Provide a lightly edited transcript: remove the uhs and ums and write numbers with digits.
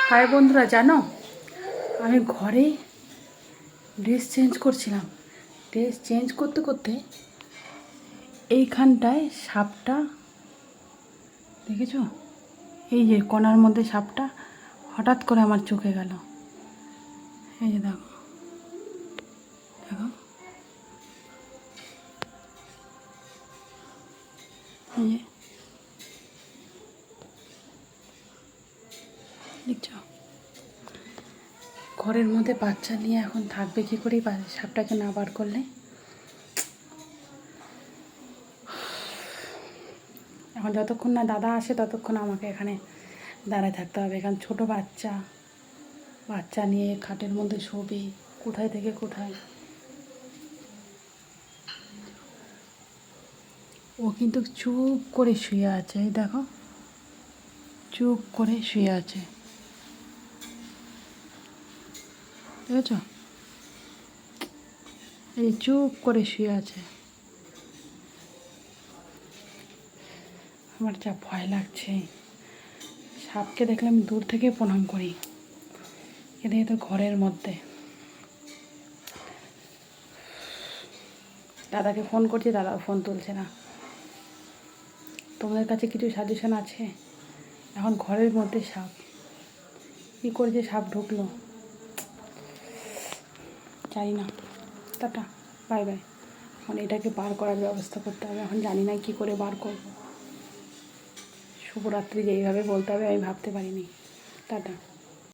High বন্ধুরা, জানো আমি ঘরে ড্রেস চেঞ্জ করছিলাম। ড্রেস চেঞ্জ করতে করতে এইখানটায় সাপটা দেখেছো, এই যে কোণার মধ্যে সাপটা হঠাৎ করে আমার চোখে গেল। এই যে দেখো দেখো, এই যে দেখছো, ঘরের মধ্যে বাচ্চা নিয়ে এখন থাকবে কী করে সাপটাকে না বার করলে। এখন যতক্ষণ না দাদা আসে ততক্ষণ আমাকে এখানে দাঁড়ায় থাকতে হবে। এখানে ছোটো বাচ্চা নিয়ে খাটের মধ্যে শোবে, কোথায় থেকে কোথায়। ও কিন্তু চুপ করে শুয়ে আছে, এই দেখো চুপ করে শুয়ে আছে, দেখেছ, এই চুপ করে শুয়ে আছে। আমার যা ভয় লাগছে, সাপকে দেখলে আমি দূর থেকে প্রণাম করি, এদিকে তো ঘরের মধ্যে। দাদাকে ফোন করছি, দাদাও ফোন তুলছে না। তোমাদের কাছে কিছু সাজেশন আছে? এখন ঘরের মধ্যে সাপ, কী করে যে সাপ ঢুকলো জানি না। Tata, bye bye. এখন এটাকে বার করার ব্যবস্থা করতে হবে। এখন জানি না কী করে বার করব। শুভরাত্রি যে এইভাবে বলতে হবে আমি ভাবতে পারিনি। টাটা।